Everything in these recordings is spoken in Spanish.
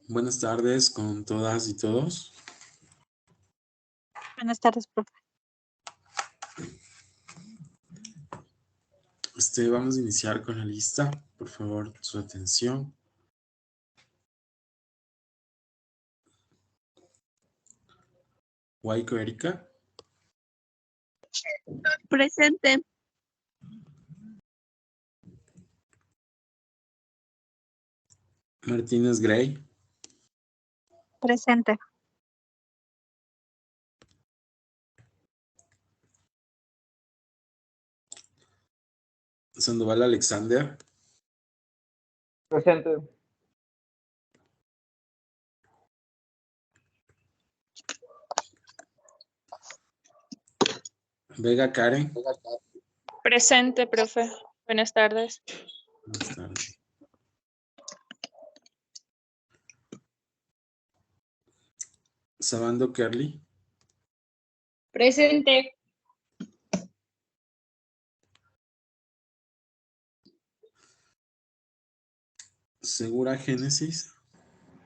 Buenas tardes con todas y todos. Buenas tardes, profe. Vamos a iniciar con la lista. Por favor, su atención. Guayco Erika. Presente. Martínez Gray. Presente. Sandoval Alexander. Presente. Vega Karen. Presente, profe. Buenas tardes. Buenas tardes. Sabando Kerly. Presente. Segura Génesis.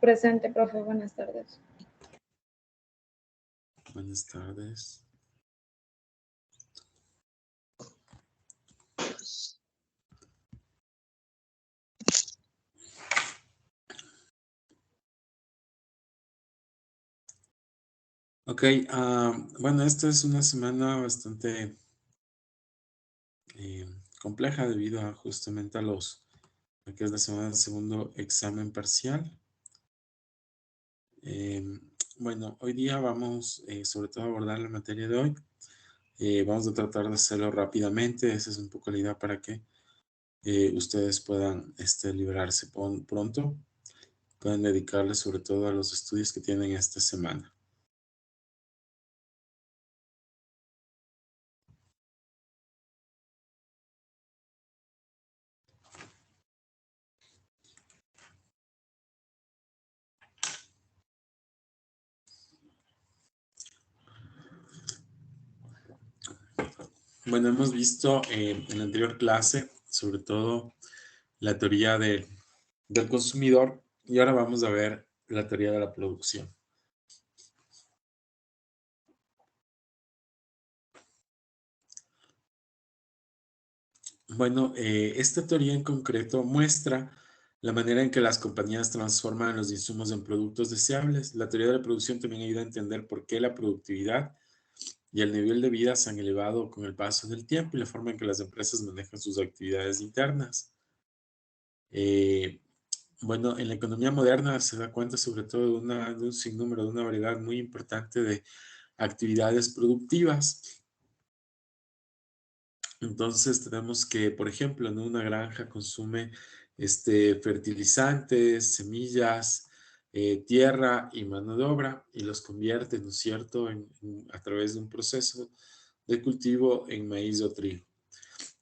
Presente, profe. Buenas tardes. Buenas tardes. Ok, bueno, esta es una semana bastante compleja debido a justamente a lo que es la semana del segundo examen parcial. Bueno, hoy día vamos sobre todo a abordar la materia de hoy. Vamos a tratar de hacerlo rápidamente. Esa es un poco la idea para que ustedes puedan liberarse pronto. Pueden dedicarle sobre todo a los estudios que tienen esta semana. Bueno, hemos visto en la anterior clase sobre todo la teoría del consumidor y ahora vamos a ver la teoría de la producción. Bueno, esta teoría en concreto muestra la manera en que las compañías transforman los insumos en productos deseables. La teoría de la producción también ayuda a entender por qué la productividad y el nivel de vida se han elevado con el paso del tiempo y la forma en que las empresas manejan sus actividades internas. Bueno, en la economía moderna se da cuenta sobre todo de un sinnúmero, de una variedad muy importante de actividades productivas. Entonces tenemos que, por ejemplo, en una granja consume fertilizantes, semillas, tierra y mano de obra y los convierte, ¿no es cierto?, a través de un proceso de cultivo en maíz o trigo.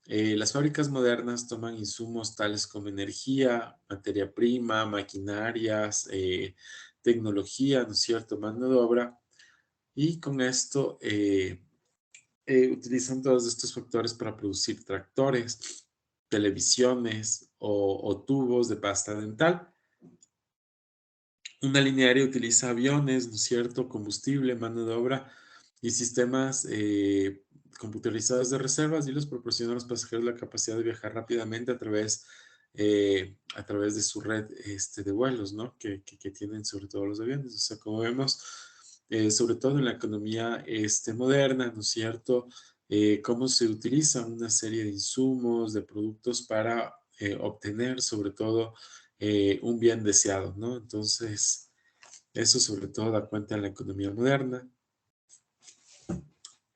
Las fábricas modernas toman insumos tales como energía, materia prima, maquinarias, tecnología, ¿no es cierto?, mano de obra, y con esto utilizan todos estos factores para producir tractores, televisiones o tubos de pasta dental. Una linearia utiliza aviones, ¿no es cierto?, combustible, mano de obra y sistemas computarizados de reservas y les proporciona a los pasajeros la capacidad de viajar rápidamente a través de su red de vuelos, ¿no?, que tienen sobre todo los aviones. O sea, como vemos, sobre todo en la economía moderna, ¿no es cierto?, cómo se utilizan una serie de insumos, de productos para obtener sobre todo un bien deseado, ¿no? Entonces, eso sobre todo da cuenta en la economía moderna.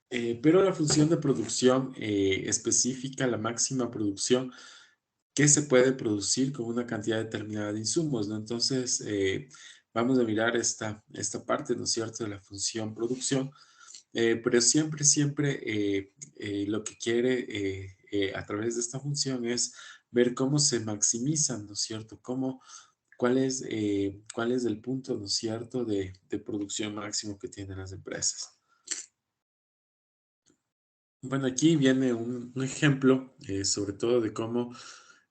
Pero la función de producción especifica la máxima producción que se puede producir con una cantidad determinada de insumos, ¿no? Entonces, vamos a mirar esta parte, ¿no es cierto?, de la función producción, pero siempre lo que quiere a través de esta función es ver cómo se maximizan, ¿no es cierto?, cuál es el punto, ¿no es cierto?, de producción máximo que tienen las empresas. Bueno, aquí viene un ejemplo, sobre todo de cómo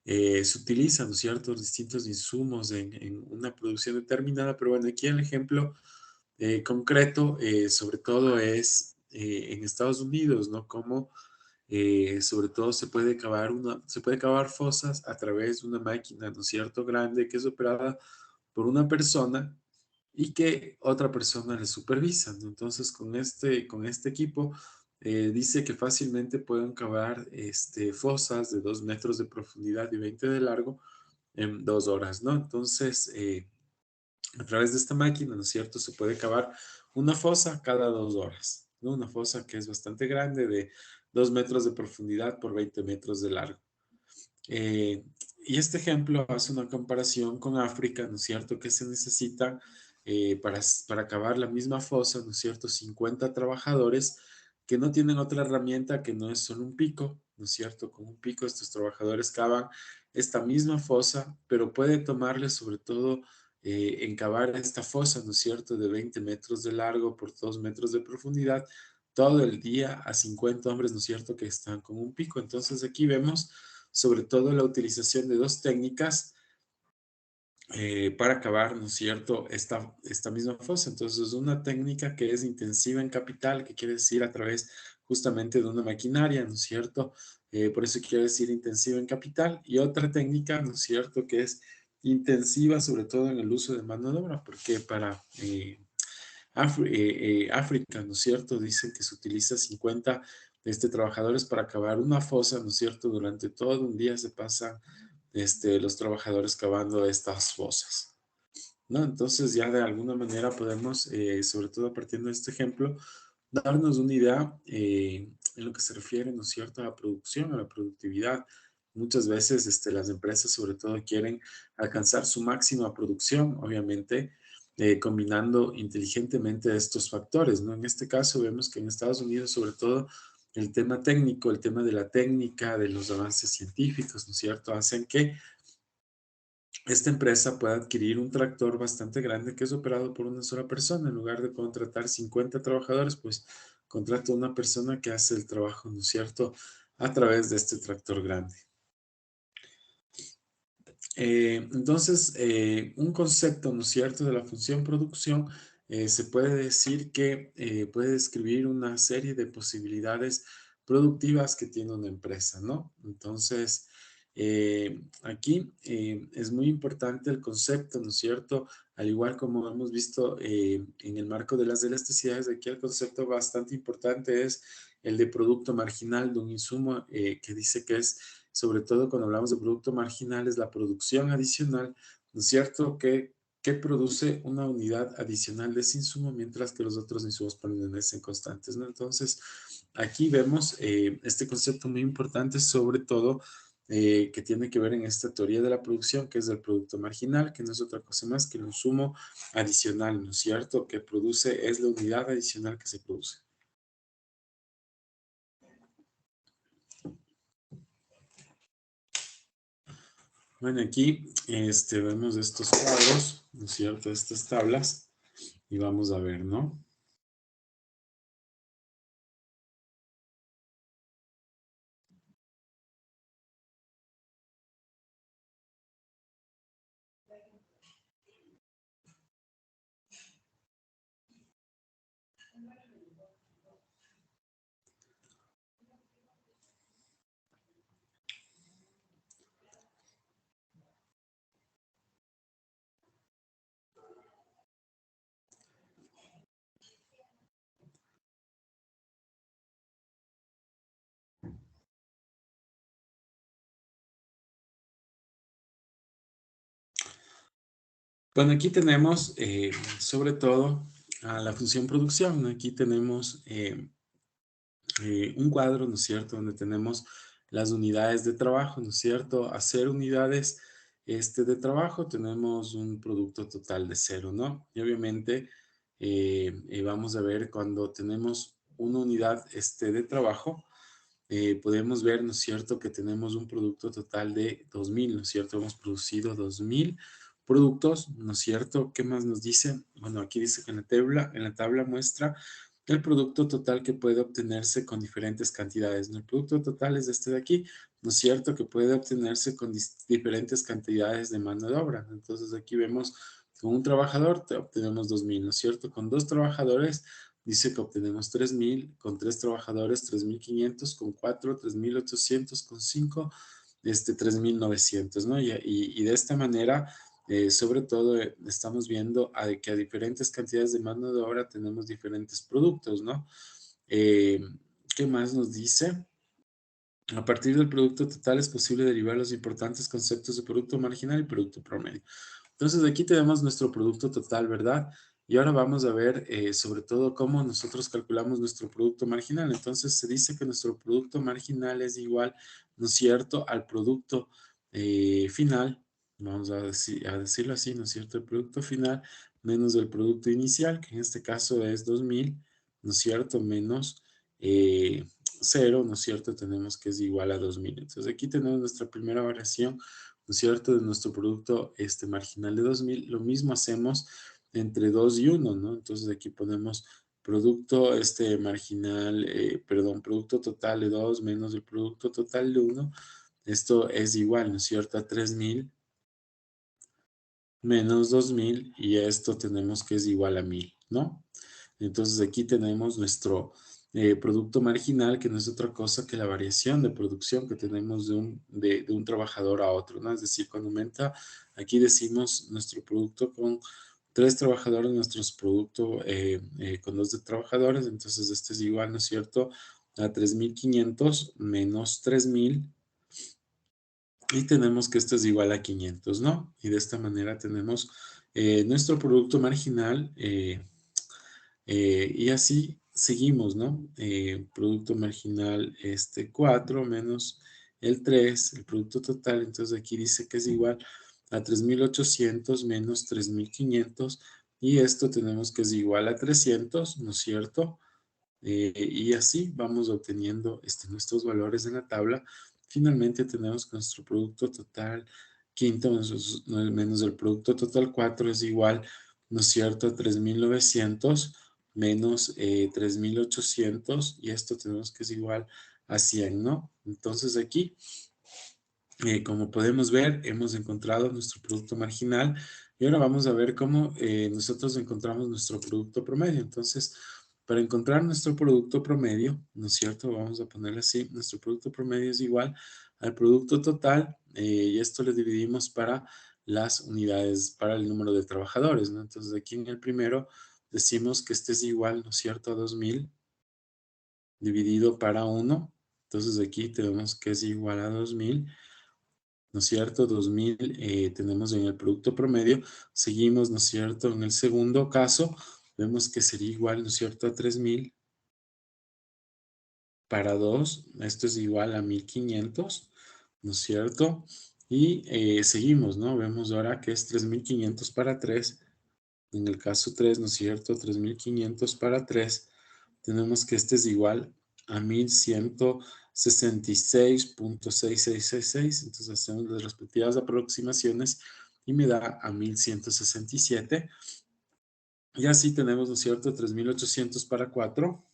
se utilizan, ¿no es cierto?, distintos insumos en una producción determinada, pero bueno, aquí el ejemplo concreto, sobre todo es en Estados Unidos, ¿no? Como sobre todo se puede cavar fosas a través de una máquina, ¿no es cierto?, grande, que es operada por una persona y que otra persona le supervisa, ¿no? Entonces, con este equipo, dice que fácilmente pueden cavar fosas de 2 metros de profundidad y 20 de largo en 2 horas, ¿no? Entonces, a través de esta máquina, ¿no es cierto?, se puede cavar una fosa cada 2 horas, ¿no? Una fosa que es bastante grande, de 2 metros de profundidad por 20 metros de largo. Y este ejemplo hace una comparación con África, ¿no es cierto?, que se necesitan para cavar la misma fosa, ¿no es cierto?, 50 trabajadores que no tienen otra herramienta que no es solo un pico, ¿no es cierto? Con un pico estos trabajadores cavan esta misma fosa, pero puede tomarles sobre todo en cavar esta fosa, ¿no es cierto?, de 20 metros de largo por 2 metros de profundidad, todo el día a 50 hombres, ¿no es cierto?, que están con un pico. Entonces aquí vemos sobre todo la utilización de dos técnicas para cavar, ¿no es cierto?, esta misma fosa. Entonces, una técnica que es intensiva en capital, que quiere decir a través justamente de una maquinaria, ¿no es cierto? Por eso quiere decir intensiva en capital. Y otra técnica, ¿no es cierto?, que es intensiva sobre todo en el uso de mano de obra, porque para África, ¿no es cierto?, dicen que se utiliza 50 trabajadores para cavar una fosa, ¿no es cierto? Durante todo un día se pasan los trabajadores cavando estas fosas, ¿no? Entonces ya de alguna manera podemos, sobre todo partiendo de este ejemplo, darnos una idea en lo que se refiere, ¿no es cierto?, a la producción, a la productividad. Muchas veces las empresas sobre todo quieren alcanzar su máxima producción, obviamente, combinando inteligentemente estos factores, ¿no? En este caso vemos que en Estados Unidos, sobre todo, el tema técnico, el tema de la técnica, de los avances científicos, ¿no es cierto?, hacen que esta empresa puede adquirir un tractor bastante grande que es operado por una sola persona. En lugar de contratar 50 trabajadores, pues contrata una persona que hace el trabajo, ¿no es cierto?, a través de este tractor grande. Entonces, un concepto, ¿no es cierto?, de la función producción, se puede decir que puede describir una serie de posibilidades productivas que tiene una empresa, ¿no? Entonces, aquí es muy importante el concepto, ¿no es cierto? Al igual como hemos visto en el marco de las elasticidades, aquí el concepto bastante importante es el de producto marginal de un insumo que dice que es, sobre todo cuando hablamos de producto marginal, es la producción adicional, ¿no es cierto?, que produce una unidad adicional de ese insumo, mientras que los otros insumos permanecen constantes, ¿no? Entonces, aquí vemos este concepto muy importante, sobre todo que tiene que ver en esta teoría de la producción, que es el producto marginal, que no es otra cosa más que el insumo adicional, ¿no es cierto?, que produce, es la unidad adicional que se produce. Bueno, aquí vemos estos cuadros, ¿no es cierto?, estas tablas, y vamos a ver, ¿no? Bueno, aquí tenemos sobre todo a la función producción, ¿no? Aquí tenemos un cuadro, ¿no es cierto?, donde tenemos las unidades de trabajo, ¿no es cierto? Hacer unidades de trabajo, tenemos un producto total de 0, ¿no? Y obviamente vamos a ver cuando tenemos una unidad de trabajo, podemos ver, ¿no es cierto?, que tenemos un producto total de 2000, ¿no es cierto? Hemos producido 2000 productos, ¿no es cierto? ¿Qué más nos dice? Bueno, aquí dice que en la tabla muestra el producto total que puede obtenerse con diferentes cantidades, ¿no? El producto total es este de aquí, ¿no es cierto? Que puede obtenerse con diferentes cantidades de mano de obra. Entonces aquí vemos con un trabajador obtenemos 2.000, ¿no es cierto? Con 2 trabajadores dice que obtenemos 3.000, con 3 trabajadores 3.500, con 4 3.800, con 5 3.900, ¿no? Y de esta manera, sobre todo, estamos viendo que a diferentes cantidades de mano de obra tenemos diferentes productos, ¿no? ¿Qué más nos dice? A partir del producto total es posible derivar los importantes conceptos de producto marginal y producto promedio. Entonces aquí tenemos nuestro producto total, ¿verdad? Y ahora vamos a ver sobre todo cómo nosotros calculamos nuestro producto marginal. Entonces se dice que nuestro producto marginal es igual, ¿no es cierto?, al producto final. Vamos a decirlo así, ¿no es cierto? El producto final menos el producto inicial, que en este caso es 2.000, ¿no es cierto? Menos 0, ¿no es cierto? Tenemos que es igual a 2.000. Entonces aquí tenemos nuestra primera variación, ¿no es cierto?, de nuestro producto marginal de 2.000. Lo mismo hacemos entre 2 y 1, ¿no? Entonces aquí ponemos producto marginal, perdón, producto total de 2 menos el producto total de 1. Esto es igual, ¿no es cierto?, a 3.000 menos 2.000 y esto tenemos que es igual a 1.000, ¿no? Entonces aquí tenemos nuestro producto marginal, que no es otra cosa que la variación de producción que tenemos de un trabajador a otro, ¿no? Es decir, cuando aumenta, aquí decimos nuestro producto con 3 trabajadores, nuestro producto con 2 trabajadores, entonces este es igual, ¿no es cierto?, a 3.500 menos 3.000 y tenemos que esto es igual a 500, ¿no? Y de esta manera tenemos nuestro producto marginal y así seguimos, ¿no? Producto marginal 4 menos el 3, el producto total, entonces aquí dice que es igual a 3.800 menos 3.500 y esto tenemos que es igual a 300, ¿no es cierto? Y así vamos obteniendo nuestros valores en la tabla. Finalmente tenemos nuestro producto total quinto menos el producto total 4 es igual, ¿no es cierto?, a 3.900 menos 3.800 y esto tenemos que es igual a 100, ¿no? Entonces aquí, como podemos ver, hemos encontrado nuestro producto marginal y ahora vamos a ver cómo nosotros encontramos nuestro producto promedio. Entonces, para encontrar nuestro producto promedio, ¿no es cierto? Vamos a ponerle así, nuestro producto promedio es igual al producto total y esto lo dividimos para las unidades, para el número de trabajadores, ¿no? Entonces aquí en el primero decimos que este es igual, ¿no es cierto?, a 2.000 dividido para 1. Entonces aquí tenemos que es igual a 2.000, ¿no es cierto? 2.000 tenemos en el producto promedio. Seguimos, ¿no es cierto? En el segundo caso, vemos que sería igual, ¿no es cierto?, a 3.000 para 2. Esto es igual a 1.500, ¿no es cierto? Y seguimos, ¿no? Vemos ahora que es 3.500 para 3. En el caso 3, ¿no es cierto? 3.500 para 3. Tenemos que este es igual a 1.166.6666. Entonces hacemos las respectivas aproximaciones y me da a 1.167. Y así tenemos, ¿no es cierto?, 3.800 para 4.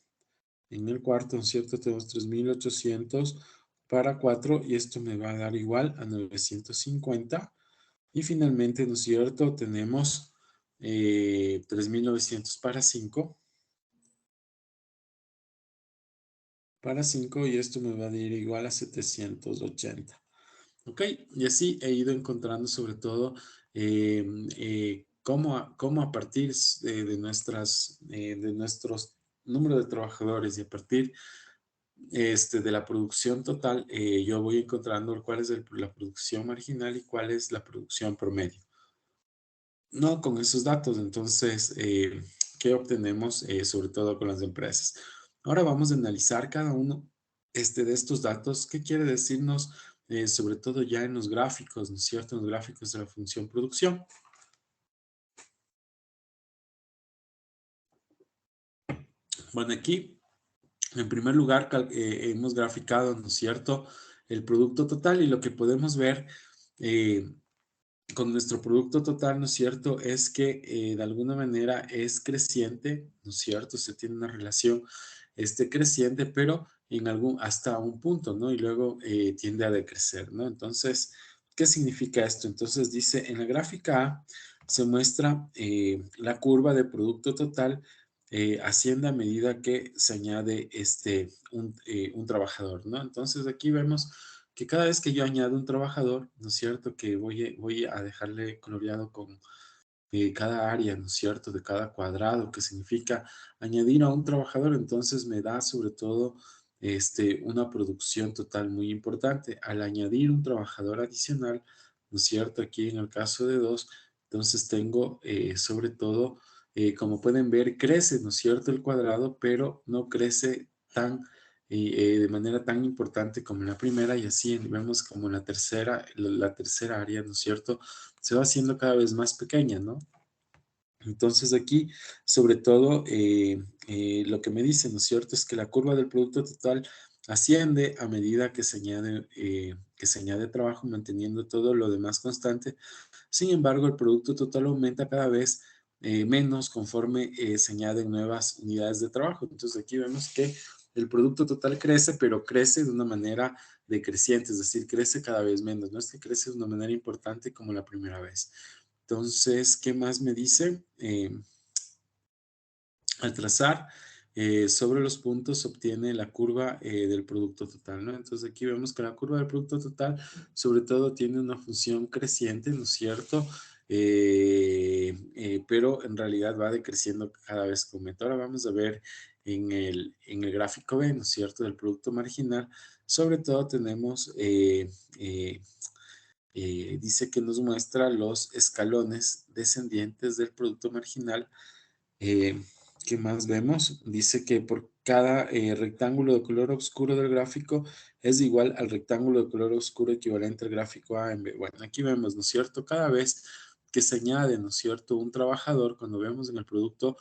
En el cuarto, ¿no es cierto?, tenemos 3.800 para 4 y esto me va a dar igual a 950. Y finalmente, ¿no es cierto?, tenemos 3.900 para 5. Para 5 y esto me va a dar igual a 780. ¿Ok? Y así he ido encontrando sobre todo cómo a partir de nuestros números de trabajadores y a partir de la producción total, yo voy encontrando cuál es la producción marginal y cuál es la producción promedio. No, con esos datos, entonces, ¿qué obtenemos sobre todo con las empresas? Ahora vamos a analizar cada uno de estos datos. ¿Qué quiere decirnos sobre todo ya en los gráficos, ¿no es cierto? En los gráficos de la función producción. Bueno, aquí, en primer lugar, hemos graficado, ¿no es cierto?, el producto total y lo que podemos ver con nuestro producto total, ¿no es cierto? Es que de alguna manera es creciente, ¿no es cierto? Se tiene una relación creciente, pero en hasta un punto, ¿no? Y luego tiende a decrecer, ¿no? Entonces, ¿qué significa esto? Entonces dice, en la gráfica A se muestra la curva de producto total asciende a medida que se añade un trabajador, ¿no? Entonces aquí vemos que cada vez que yo añado un trabajador, ¿no es cierto? Que voy a dejarle coloreado con cada área, ¿no es cierto? De cada cuadrado, que significa añadir a un trabajador, entonces me da sobre todo una producción total muy importante. Al añadir un trabajador adicional, ¿no es cierto? Aquí en el caso de dos, entonces tengo sobre todo, como pueden ver, crece, ¿no es cierto? El cuadrado, pero no crece de manera tan importante como en la primera y así vemos como en la tercera área, ¿no es cierto? Se va haciendo cada vez más pequeña, ¿no? Entonces aquí, sobre todo, lo que me dice, ¿no es cierto?, es que la curva del producto total asciende a medida que se añade trabajo, manteniendo todo lo demás constante. Sin embargo, el producto total aumenta cada vez menos conforme se añaden nuevas unidades de trabajo. Entonces aquí vemos que el producto total crece, pero crece de una manera decreciente, es decir, crece cada vez menos. No es que crece de una manera importante como la primera vez. Entonces, ¿qué más me dice? Al trazar sobre los puntos se obtiene la curva del producto total, ¿no? Entonces aquí vemos que la curva del producto total sobre todo tiene una función creciente, ¿no es cierto? Pero en realidad va decreciendo cada vez que aumenta. Ahora vamos a ver en el gráfico B, ¿no es cierto? Del producto marginal, sobre todo tenemos dice que nos muestra los escalones descendientes del producto marginal. Eh, ¿Qué más vemos? Dice que por cada rectángulo de color oscuro del gráfico es igual al rectángulo de color oscuro equivalente al gráfico A en B. Bueno, aquí vemos, ¿no es cierto? Cada vez que se añade, ¿no es cierto?, un trabajador, cuando vemos en el producto,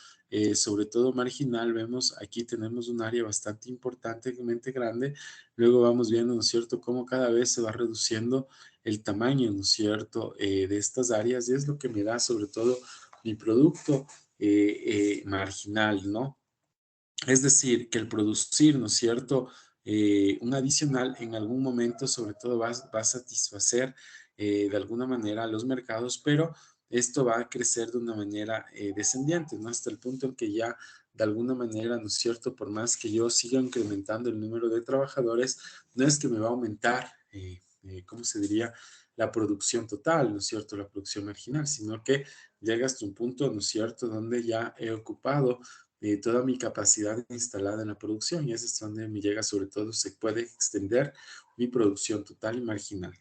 sobre todo marginal, vemos aquí tenemos un área bastante importantemente grande. Luego vamos viendo, ¿no es cierto?, cómo cada vez se va reduciendo el tamaño, ¿no es cierto?, de estas áreas y es lo que me da sobre todo mi producto marginal, ¿no? Es decir, que el producir, ¿no es cierto?, un adicional en algún momento sobre todo va a satisfacer de alguna manera los mercados, pero esto va a crecer de una manera descendiente, ¿no? Hasta el punto en que ya de alguna manera, ¿no es cierto?, por más que yo siga incrementando el número de trabajadores, no es que me va a aumentar, ¿cómo se diría?, la producción total, ¿no es cierto?, la producción marginal, sino que llega hasta un punto, ¿no es cierto?, donde ya he ocupado toda mi capacidad instalada en la producción y ese es donde me llega sobre todo, se puede extender mi producción total y marginal.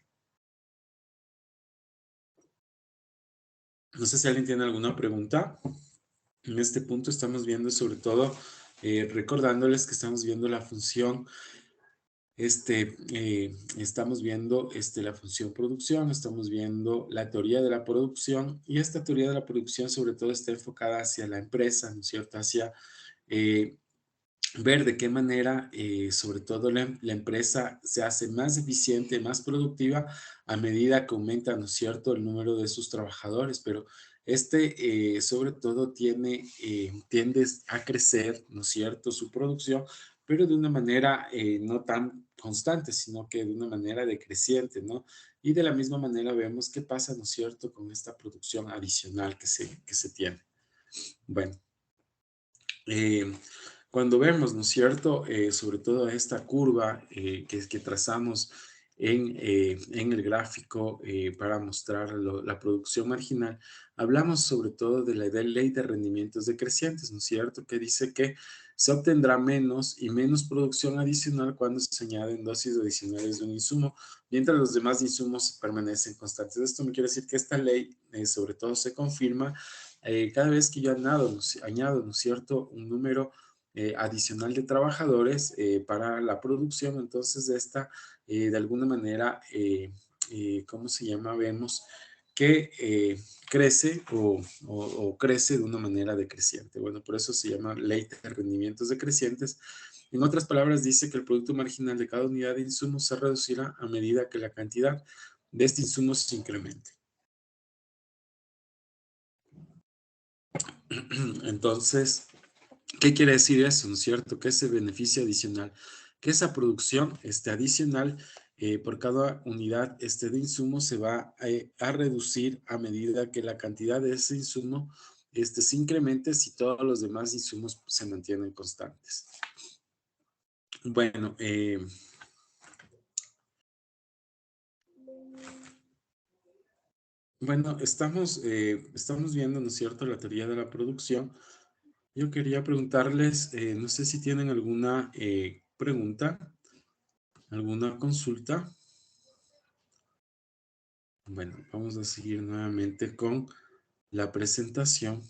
No sé si alguien tiene alguna pregunta. En este punto estamos viendo sobre todo, recordándoles que estamos viendo la función estamos viendo la función producción, estamos viendo la teoría de la producción y esta teoría de la producción sobre todo está enfocada hacia la empresa, ¿no es cierto? Hacia eh, ver de qué manera, sobre todo la empresa se hace más eficiente, más productiva a medida que aumenta, ¿no es cierto?, el número de sus trabajadores, pero sobre todo tiende a crecer, ¿no es cierto?, su producción, pero de una manera no tan constante, sino que de una manera decreciente, ¿no? Y de la misma manera vemos qué pasa, ¿no es cierto?, con esta producción adicional que se tiene. Bueno. Eh, Cuando vemos, ¿no es cierto?, sobre todo esta curva que trazamos en el gráfico para mostrar la producción marginal, hablamos sobre todo de la ley de rendimientos decrecientes, ¿no es cierto?, que dice que se obtendrá menos y menos producción adicional cuando se añaden dosis adicionales de un insumo, mientras los demás insumos permanecen constantes. Esto me quiere decir que esta ley sobre todo se confirma cada vez que yo añado, ¿no es cierto?, un número adicional de trabajadores para la producción, entonces de alguna manera, ¿cómo se llama? Vemos que crece o crece de una manera decreciente. Bueno, por eso se llama ley de rendimientos decrecientes. En otras palabras, dice que el producto marginal de cada unidad de insumo se reducirá a medida que la cantidad de este insumo se incremente. Entonces, ¿qué quiere decir eso? ¿No es cierto? Que ese beneficio adicional, que esa producción adicional por cada unidad de insumo se va a reducir a medida que la cantidad de ese insumo se incremente si todos los demás insumos se mantienen constantes. Bueno, estamos viendo, ¿no es cierto?, la teoría de la producción. Yo quería preguntarles, no sé si tienen alguna pregunta, alguna consulta. Bueno, vamos a seguir nuevamente con la presentación.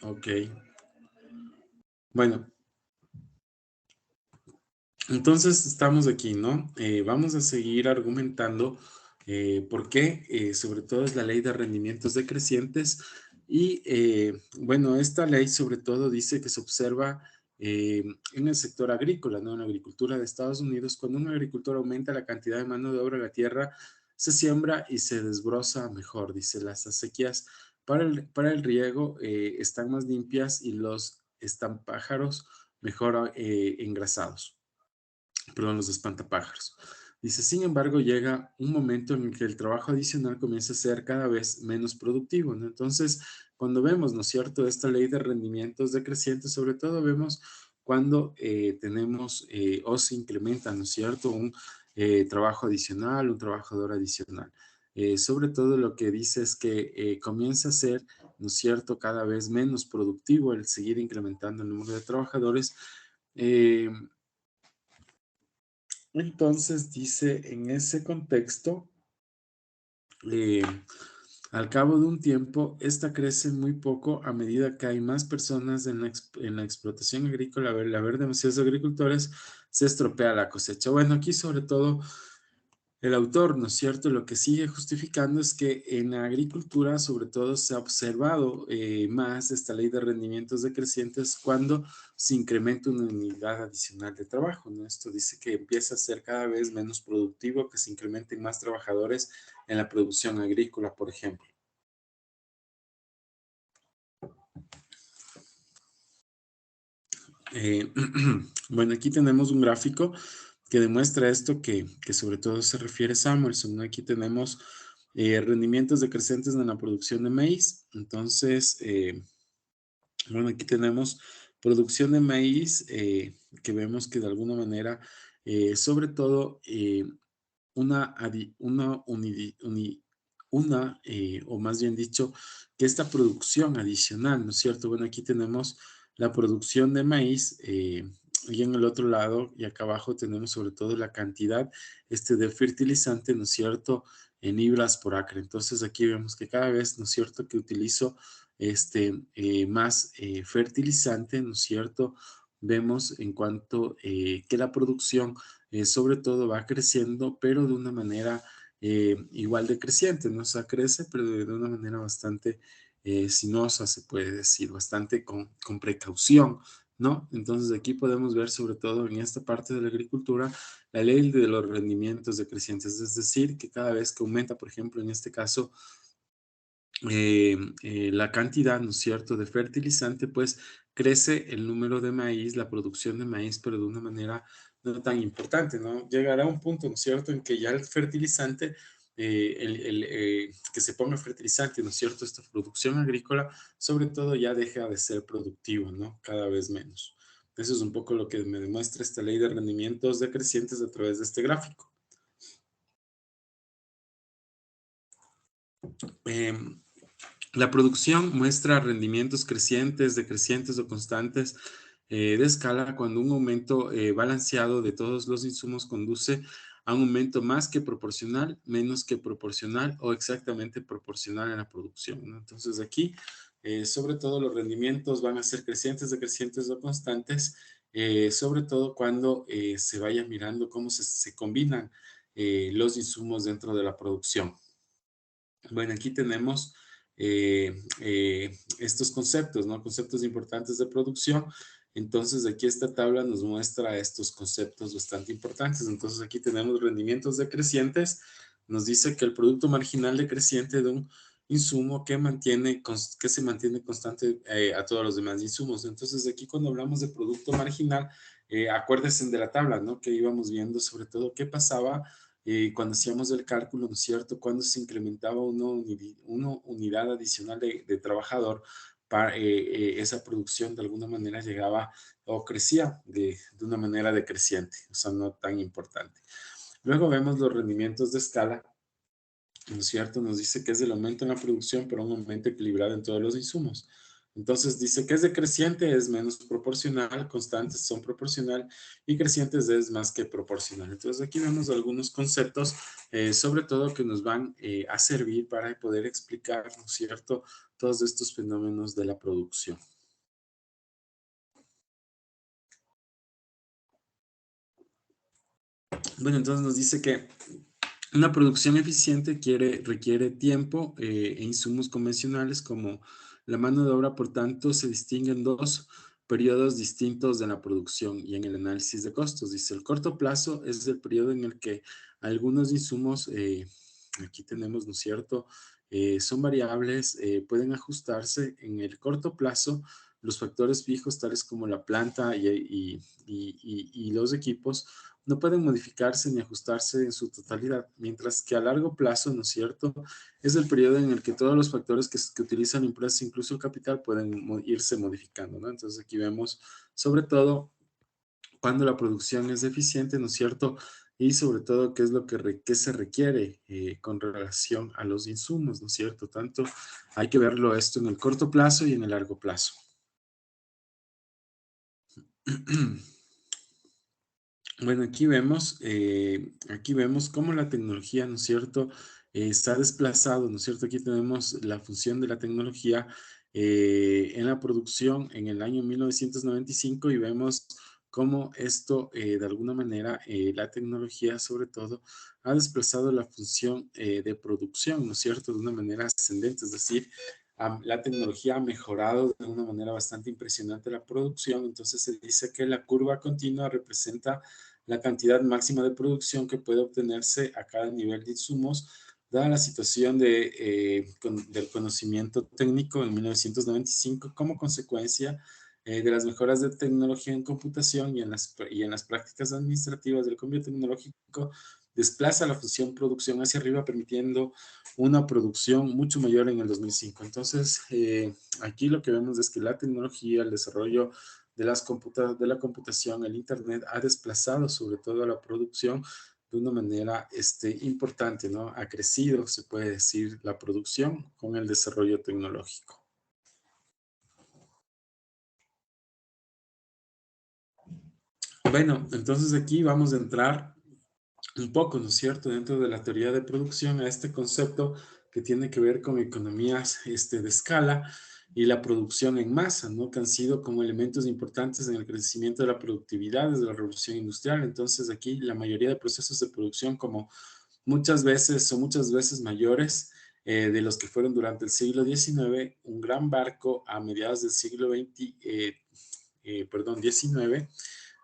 Ok. Bueno, entonces estamos aquí, ¿no? Vamos a seguir argumentando por qué, sobre todo es la ley de rendimientos decrecientes y, bueno, esta ley sobre todo dice que se observa en el sector agrícola, ¿no? En la agricultura de Estados Unidos, cuando un agricultor aumenta la cantidad de mano de obra, la tierra se siembra y se desbroza mejor, dice, las acequias para el riego están más limpias y los estampájaros mejor engrasados, perdón, los espantapájaros. Dice, sin embargo, llega un momento en el que el trabajo adicional comienza a ser cada vez menos productivo, ¿no? Entonces, cuando vemos, ¿no es cierto?, esta ley de rendimientos decrecientes, sobre todo vemos cuando tenemos o se incrementa, ¿no es cierto?, un trabajo adicional, un trabajador adicional. Sobre todo lo que dice es que comienza a ser, ¿no es cierto?, cada vez menos productivo el seguir incrementando el número de trabajadores. Entonces dice, en ese contexto, eh, al cabo de un tiempo, esta crece muy poco a medida que hay más personas en la explotación agrícola. Al haber demasiados agricultores, se estropea la cosecha. Bueno, aquí sobre todo el autor, ¿no es cierto? Lo que sigue justificando es que en la agricultura, sobre todo, se ha observado más esta ley de rendimientos decrecientes cuando se incrementa una unidad adicional de trabajo, ¿no? Esto dice que empieza a ser cada vez menos productivo, que se incrementen más trabajadores en la producción agrícola, por ejemplo. Bueno, aquí tenemos un gráfico que demuestra esto que sobre todo se refiere a Samuelson, ¿no? Aquí tenemos rendimientos decrecientes en la producción de maíz. Entonces, bueno, aquí tenemos producción de maíz que vemos que de alguna manera, sobre todo, o más bien dicho, que esta producción adicional, ¿no es cierto? Bueno, aquí tenemos la producción de maíz y en el otro lado y acá abajo tenemos sobre todo la cantidad de fertilizante, ¿no es cierto? En libras por acre. Entonces aquí vemos que cada vez, ¿no es cierto? Que utilizo más fertilizante, ¿no es cierto? Vemos en cuanto que la producción sobre todo va creciendo, pero de una manera igual de creciente, ¿no? O sea, crece, pero de una manera bastante sinuosa, se puede decir, bastante con precaución, ¿no? Entonces aquí podemos ver sobre todo en esta parte de la agricultura la ley de los rendimientos decrecientes, es decir, que cada vez que aumenta, por ejemplo, en este caso, la cantidad, ¿no es cierto?, de fertilizante, pues crece el número de maíz, la producción de maíz, pero de una manera no tan importante, ¿no? Llegará un punto, ¿no es cierto?, en que ya el fertilizante, que se ponga fertilizante, ¿no es cierto?, esta producción agrícola, sobre todo ya deja de ser productivo, ¿no? Cada vez menos. Eso es un poco lo que me demuestra esta ley de rendimientos decrecientes a través de este gráfico. La producción muestra rendimientos crecientes, decrecientes o constantes de escala cuando un aumento balanceado de todos los insumos conduce a un aumento más que proporcional, menos que proporcional o exactamente proporcional en la producción, ¿no? Entonces aquí, sobre todo los rendimientos van a ser crecientes, decrecientes o constantes, sobre todo cuando se vaya mirando cómo se combinan los insumos dentro de la producción. Bueno, aquí tenemos estos conceptos, ¿no? Conceptos importantes de producción. Entonces, aquí esta tabla nos muestra estos conceptos bastante importantes. Entonces, aquí tenemos rendimientos decrecientes. Nos dice que el producto marginal decreciente de un insumo que se mantiene constante a todos los demás insumos. Entonces, aquí cuando hablamos de producto marginal, acuérdense de la tabla, ¿no? Que íbamos viendo sobre todo qué pasaba cuando hacíamos el cálculo, ¿no es cierto? Cuando se incrementaba una unidad adicional de trabajador, para, esa producción de alguna manera llegaba o crecía de una manera decreciente, o sea, no tan importante. Luego vemos los rendimientos de escala, ¿no es cierto? Nos dice que es el aumento en la producción, pero un aumento equilibrado en todos los insumos. Entonces dice que es decreciente, es menos proporcional, constantes son proporcional y crecientes es más que proporcional. Entonces aquí vemos algunos conceptos, sobre todo que nos van a servir para poder explicar, ¿no es cierto?, todos estos fenómenos de la producción. Bueno, entonces nos dice que una producción eficiente requiere tiempo e insumos convencionales como la mano de obra, por tanto, se distinguen dos periodos distintos de la producción y en el análisis de costos. Dice, el corto plazo es el periodo en el que algunos insumos, aquí tenemos, ¿no es cierto?, son variables, pueden ajustarse. En el corto plazo, los factores fijos, tales como la planta y los equipos, no pueden modificarse ni ajustarse en su totalidad, mientras que a largo plazo, ¿no es cierto?, es el periodo en el que todos los factores que utilizan la empresa, incluso el capital, pueden irse modificando, ¿no? Entonces aquí vemos, sobre todo, cuando la producción es eficiente, ¿no es cierto?, y sobre todo, qué es lo que se requiere con relación a los insumos, ¿no es cierto? Tanto hay que verlo esto en el corto plazo y en el largo plazo. Bueno, aquí vemos cómo la tecnología, ¿no es cierto?, se ha desplazado, ¿no es cierto? Aquí tenemos la función de la tecnología en la producción en el año 1995 y vemos cómo esto, de alguna manera, la tecnología sobre todo, ha desplazado la función de producción, ¿no es cierto?, de una manera ascendente, es decir, la tecnología ha mejorado de una manera bastante impresionante la producción. Entonces se dice que la curva continua representa la cantidad máxima de producción que puede obtenerse a cada nivel de insumos, dada la situación del conocimiento técnico en 1995 como consecuencia de las mejoras de tecnología en computación y en las prácticas administrativas del cambio tecnológico, desplaza la función producción hacia arriba, permitiendo una producción mucho mayor en el 2005. Entonces, aquí lo que vemos es que la tecnología, el desarrollo de de la computación, el Internet, ha desplazado sobre todo a la producción de una manera importante, ¿no? Ha crecido, se puede decir, la producción con el desarrollo tecnológico. Bueno, entonces aquí vamos a entrar un poco, ¿no es cierto?, dentro de la teoría de producción a este concepto que tiene que ver con economías de escala y la producción en masa, ¿no?, que han sido como elementos importantes en el crecimiento de la productividad desde la revolución industrial. Entonces aquí la mayoría de procesos de producción, como muchas veces son muchas veces mayores de los que fueron durante el siglo XIX, un gran barco a mediados del siglo XIX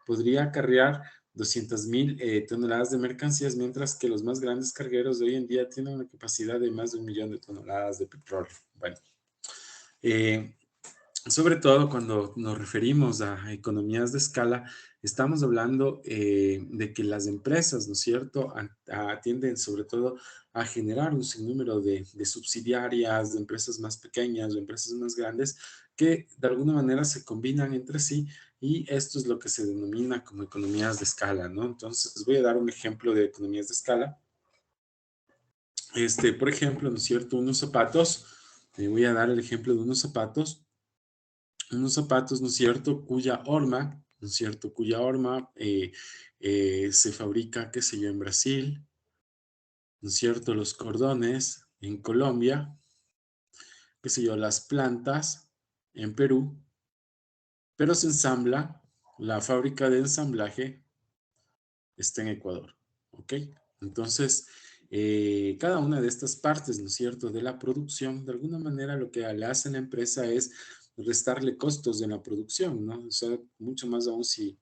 podría acarrear 200,000 toneladas de mercancías, mientras que los más grandes cargueros de hoy en día tienen una capacidad de más de 1 millón de toneladas de petróleo. Bueno, eh, sobre todo cuando nos referimos a economías de escala, estamos hablando de que las empresas, ¿no es cierto?, tienden sobre todo a generar un sinnúmero de subsidiarias, de empresas más pequeñas o empresas más grandes que de alguna manera se combinan entre sí, y esto es lo que se denomina como economías de escala, ¿no? Entonces voy a dar un ejemplo de economías de escala. Por ejemplo, ¿no es cierto?, unos zapatos, voy a dar el ejemplo de unos zapatos, ¿no es cierto?, cuya horma, ¿no es cierto?, cuya horma se fabrica, qué sé yo, en Brasil, ¿no es cierto?, los cordones en Colombia, qué sé yo, las plantas en Perú, pero se ensambla, la fábrica de ensamblaje está en Ecuador, ¿ok? Entonces, cada una de estas partes, ¿no es cierto?, de la producción, de alguna manera lo que le hace la empresa es restarle costos en la producción, ¿no? O sea, mucho más aún si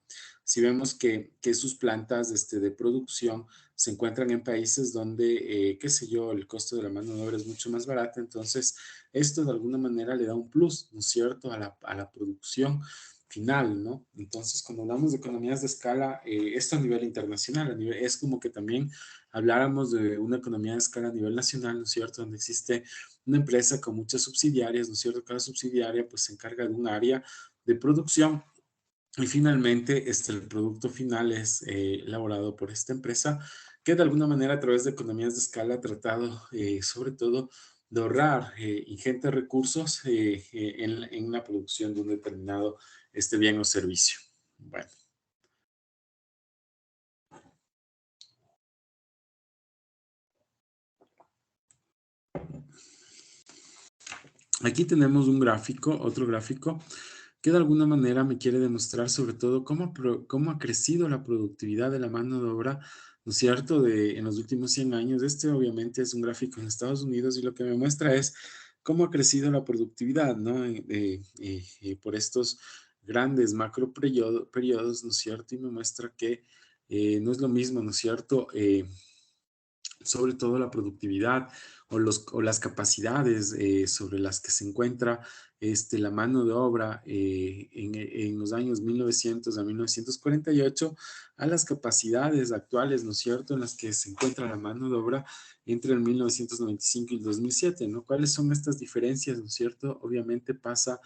vemos que sus plantas de producción se encuentran en países donde, qué sé yo, el costo de la mano de obra es mucho más barata, entonces esto de alguna manera le da un plus, ¿no es cierto?, a la producción final, ¿no? Entonces, cuando hablamos de economías de escala, esto a nivel internacional, es como que también habláramos de una economía de escala a nivel nacional, ¿no es cierto?, donde existe una empresa con muchas subsidiarias, ¿no es cierto? Cada subsidiaria pues se encarga de un área de producción y finalmente el producto final es elaborado por esta empresa que de alguna manera a través de economías de escala ha tratado sobre todo de ahorrar ingentes recursos en la producción de un determinado bien o servicio. Bueno. Aquí tenemos un gráfico, otro gráfico, que de alguna manera me quiere demostrar sobre todo cómo ha crecido la productividad de la mano de obra, ¿no es cierto?, en los últimos 100 años. Este obviamente es un gráfico en Estados Unidos y lo que me muestra es cómo ha crecido la productividad, ¿no?, por estos grandes macro periodos, ¿no es cierto? Y me muestra que no es lo mismo, ¿no es cierto?, sobre todo la productividad o las capacidades sobre las que se encuentra la mano de obra en los años 1900 a 1948 a las capacidades actuales, ¿no es cierto?, en las que se encuentra la mano de obra entre el 1995 y el 2007, ¿no? ¿Cuáles son estas diferencias, ¿no es cierto? Obviamente pasa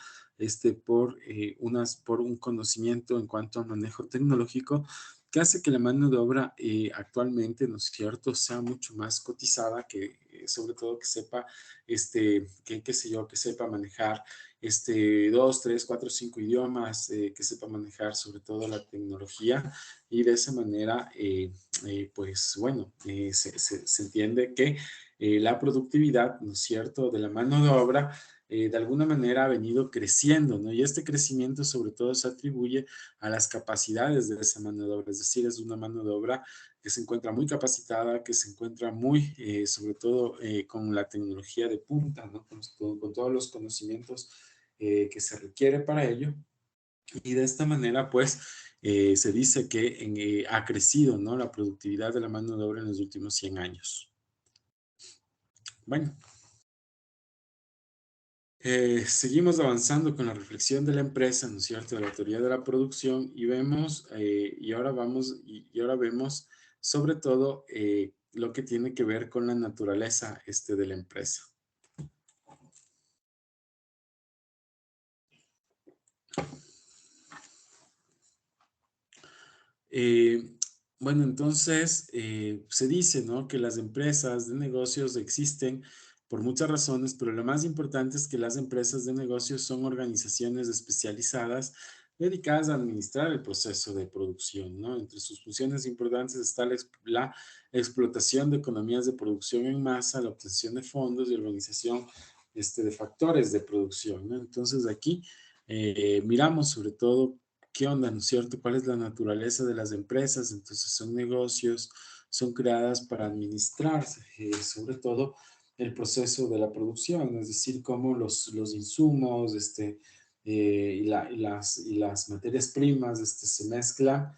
por un conocimiento en cuanto a manejo tecnológico que hace que la mano de obra actualmente, ¿no es cierto?, sea mucho más cotizada, que sobre todo que sepa, qué sé yo, que sepa manejar 2, 3, 4, 5 idiomas, que sepa manejar sobre todo la tecnología y de esa manera, pues bueno, se entiende que la productividad, ¿no es cierto?, de la mano de obra de alguna manera ha venido creciendo, ¿no? Y este crecimiento sobre todo se atribuye a las capacidades de esa mano de obra, es decir, es una mano de obra que se encuentra muy capacitada, que se encuentra muy, sobre todo, con la tecnología de punta, ¿no? Con todos los conocimientos que se requiere para ello. Y de esta manera, pues, se dice que ha crecido, ¿no?, la productividad de la mano de obra en los últimos 100 años. Bueno. Seguimos avanzando con la reflexión de la empresa, ¿no es cierto?, de la teoría de la producción y vemos, y ahora vemos sobre todo lo que tiene que ver con la naturaleza de la empresa. Bueno, entonces se dice, ¿no?, que las empresas de negocios existen por muchas razones, pero lo más importante es que las empresas de negocios son organizaciones especializadas dedicadas a administrar el proceso de producción, ¿no? Entre sus funciones importantes está la explotación de economías de producción en masa, la obtención de fondos y organización de factores de producción, ¿no? Entonces aquí miramos sobre todo qué onda, ¿no es cierto? ¿Cuál es la naturaleza de las empresas? Entonces son negocios, son creadas para administrar, sobre todo el proceso de la producción, es decir, cómo los insumos y las materias primas se mezclan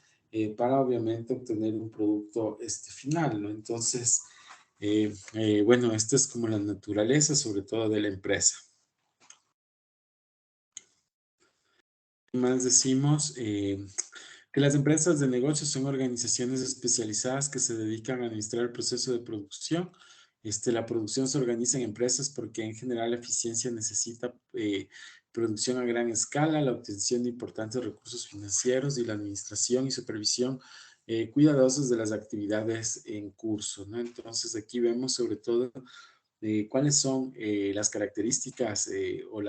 para obviamente obtener un producto final, ¿no? Entonces, bueno, esta es como la naturaleza sobre todo de la empresa. Más decimos que las empresas de negocios son organizaciones especializadas que se dedican a administrar el proceso de producción. La producción se organiza en empresas porque en general la eficiencia necesita producción a gran escala, la obtención de importantes recursos financieros y la administración y supervisión cuidadosas de las actividades en curso, ¿no? Entonces aquí vemos sobre todo cuáles son las características o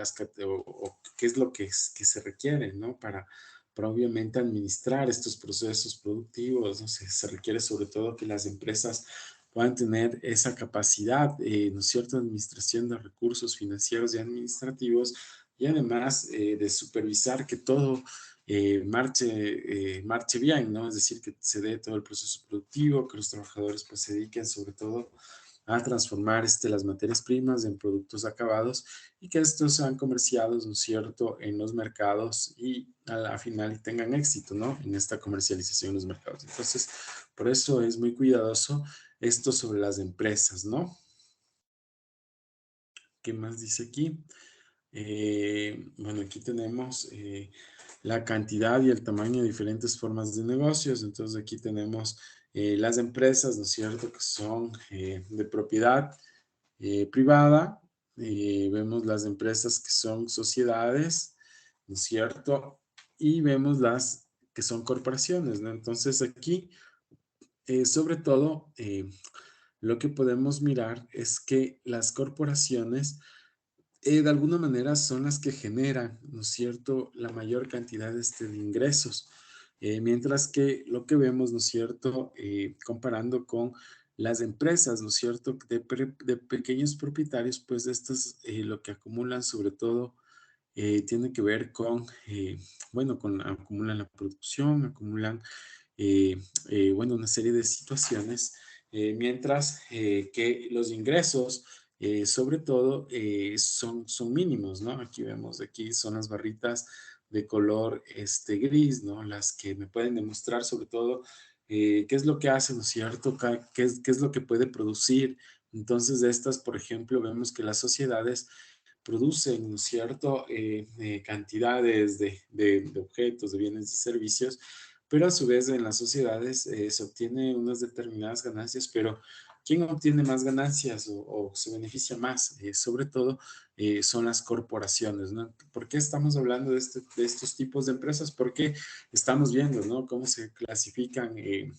qué es lo que se requiere, ¿no? Para obviamente administrar estos procesos productivos, ¿no? Se requiere sobre todo que las empresas puedan tener esa capacidad, ¿no es cierto?, de administración de recursos financieros y administrativos y además de supervisar que todo marche bien, ¿no? Es decir, que se dé todo el proceso productivo, que los trabajadores pues se dediquen sobre todo a transformar las materias primas en productos acabados y que estos sean comerciados, ¿no es cierto?, en los mercados y a la final y tengan éxito, ¿no?, en esta comercialización en los mercados. Entonces, por eso es muy cuidadoso esto sobre las empresas, ¿no? ¿Qué más dice aquí? Bueno, aquí tenemos la cantidad y el tamaño de diferentes formas de negocios. Entonces aquí tenemos las empresas, ¿no es cierto?, que son de propiedad privada. Vemos las empresas que son sociedades, ¿no es cierto? Y vemos las que son corporaciones, ¿no? Entonces aquí, sobre todo, lo que podemos mirar es que las corporaciones de alguna manera son las que generan, ¿no es cierto?, la mayor cantidad de ingresos. Mientras que lo que vemos, ¿no es cierto?, comparando con las empresas, ¿no es cierto?, de pequeños propietarios, pues estas lo que acumulan sobre todo tiene que ver con, bueno, acumulan la producción, acumulan, bueno, una serie de situaciones, mientras que los ingresos, sobre todo, son mínimos, ¿no? Aquí vemos, aquí son las barritas de color gris, ¿no? Las que me pueden demostrar sobre todo qué es lo que hace, ¿no es cierto? ¿Qué es lo que puede producir? Entonces, de estas, por ejemplo, vemos que las sociedades producen, ¿no es cierto?, cantidades de objetos, de bienes y servicios, pero a su vez en las sociedades se obtiene unas determinadas ganancias, pero ¿quién obtiene más ganancias o se beneficia más? Sobre todo son las corporaciones, ¿no? ¿Por qué estamos hablando de estos tipos de empresas? Porque estamos viendo, ¿no?, cómo se clasifican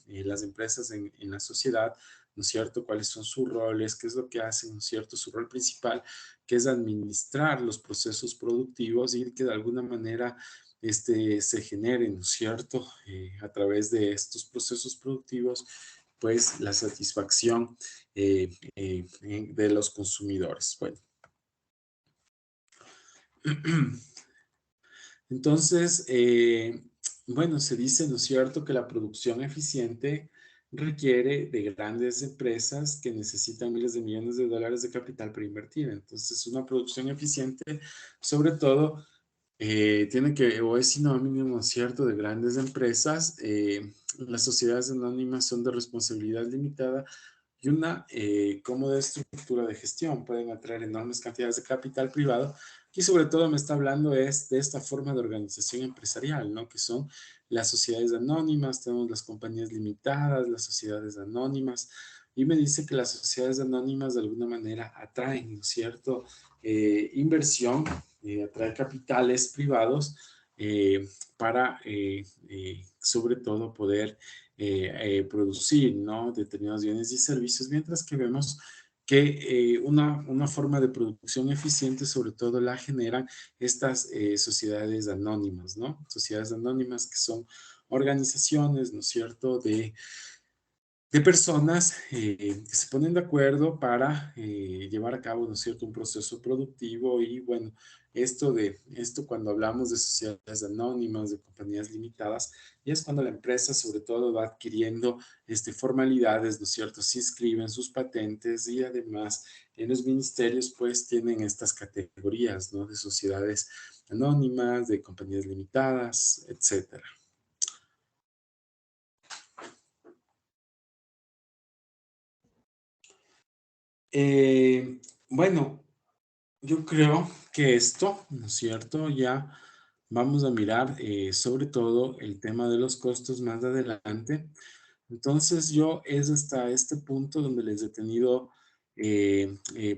las empresas en la sociedad, ¿no es cierto?, cuáles son sus roles, qué es lo que hacen, ¿no es cierto?, su rol principal, que es administrar los procesos productivos y que de alguna manera se generen, ¿no es cierto?, a través de estos procesos productivos, pues la satisfacción de los consumidores. Bueno. Entonces, bueno, se dice, ¿no es cierto?, que la producción eficiente requiere de grandes empresas que necesitan miles de millones de dólares de capital para invertir. Entonces, una producción eficiente, sobre todo, tiene que, o es sinónimo, ¿cierto?, de grandes empresas. Las sociedades anónimas son de responsabilidad limitada y una cómoda estructura de gestión. Pueden atraer enormes cantidades de capital privado y sobre todo me está hablando es de esta forma de organización empresarial, ¿no?, que son las sociedades anónimas, tenemos las compañías limitadas, las sociedades anónimas, y me dice que las sociedades anónimas de alguna manera atraen, ¿no es cierto?, inversión, atrae capitales privados para, sobre todo, poder producir, ¿no?, determinados bienes y servicios, mientras que vemos que una forma de producción eficiente, sobre todo, la generan estas sociedades anónimas, ¿no? Sociedades anónimas que son organizaciones, ¿no es cierto?, de personas que se ponen de acuerdo para llevar a cabo, ¿no es cierto?, un proceso productivo y bueno, esto cuando hablamos de sociedades anónimas, de compañías limitadas, y es cuando la empresa sobre todo va adquiriendo formalidades, ¿no es cierto?, se inscriben sus patentes y además en los ministerios pues tienen estas categorías, ¿no?, de sociedades anónimas, de compañías limitadas, etcétera. Bueno, yo creo que esto, ¿no es cierto? Ya vamos a mirar sobre todo el tema de los costos más adelante. Entonces yo es hasta este punto donde les he tenido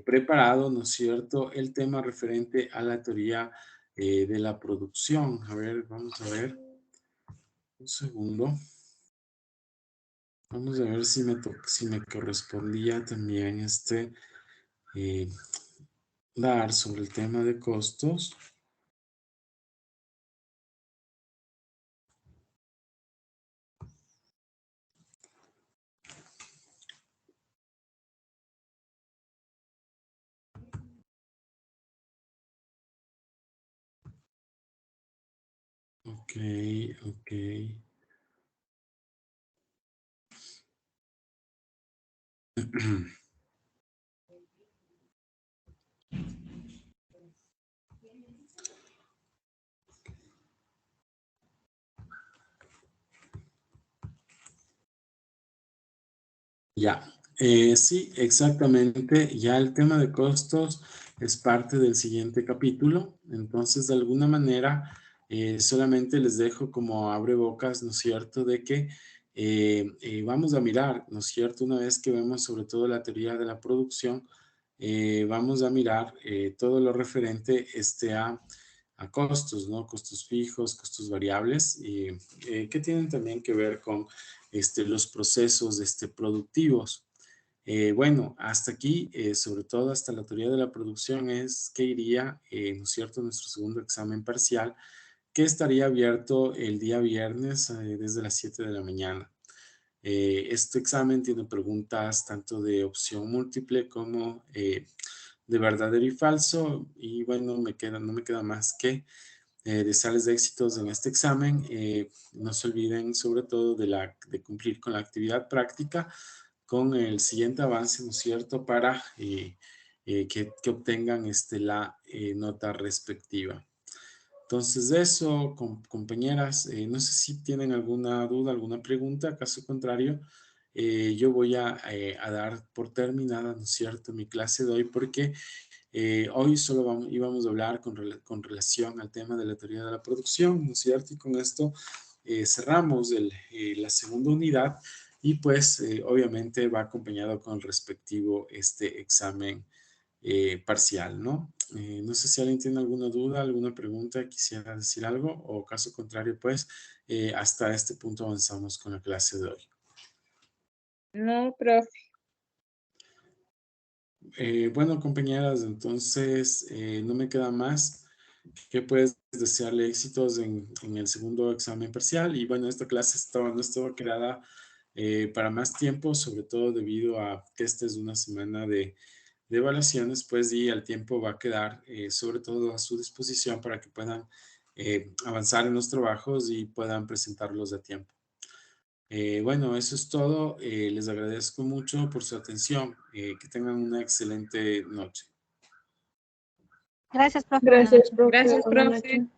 preparado, ¿no es cierto?, el tema referente a la teoría de la producción. A ver, vamos a ver. Un segundo. Vamos a ver si me correspondía también eh, dar sobre el tema de costos. Ok, ok. Ya, sí, exactamente. Ya el tema de costos es parte del siguiente capítulo. Entonces, de alguna manera, solamente les dejo como abre bocas, ¿no es cierto?, de que vamos a mirar, ¿no es cierto?, una vez que vemos sobre todo la teoría de la producción, vamos a mirar todo lo referente a costos, ¿no? Costos fijos, costos variables, y que tienen también que ver con los procesos productivos. Bueno, hasta aquí, sobre todo hasta la teoría de la producción, es que iría, ¿no es cierto?, nuestro segundo examen parcial, que estaría abierto el día viernes desde las 7 de la mañana. Este examen tiene preguntas tanto de opción múltiple como de verdadero y falso, y bueno, no me queda más que desearles de éxitos en este examen. No se olviden sobre todo de cumplir con la actividad práctica, con el siguiente avance, ¿no es cierto?, para que obtengan la nota respectiva. Entonces, eso, compañeras, no sé si tienen alguna duda, alguna pregunta. Caso contrario, yo voy a dar por terminada, ¿no es cierto?, mi clase de hoy, porque hoy solo íbamos a hablar con relación al tema de la teoría de la producción, ¿no es cierto? Y con esto cerramos la segunda unidad, y pues obviamente va acompañado con el respectivo examen parcial, ¿no? No sé si alguien tiene alguna duda, alguna pregunta, quisiera decir algo, o caso contrario, pues hasta este punto avanzamos con la clase de hoy. No, profe. Bueno, compañeras, entonces no me queda más que pues desearle éxitos en el segundo examen parcial. Y bueno, esta clase no estaba creada para más tiempo, sobre todo debido a que esta es una semana de evaluaciones, pues, y el tiempo va a quedar sobre todo a su disposición para que puedan avanzar en los trabajos y puedan presentarlos a tiempo. Bueno, eso es todo. Les agradezco mucho por su atención. Que tengan una excelente noche. Gracias, profe. Gracias, profe. Gracias, Buenas profe. noches.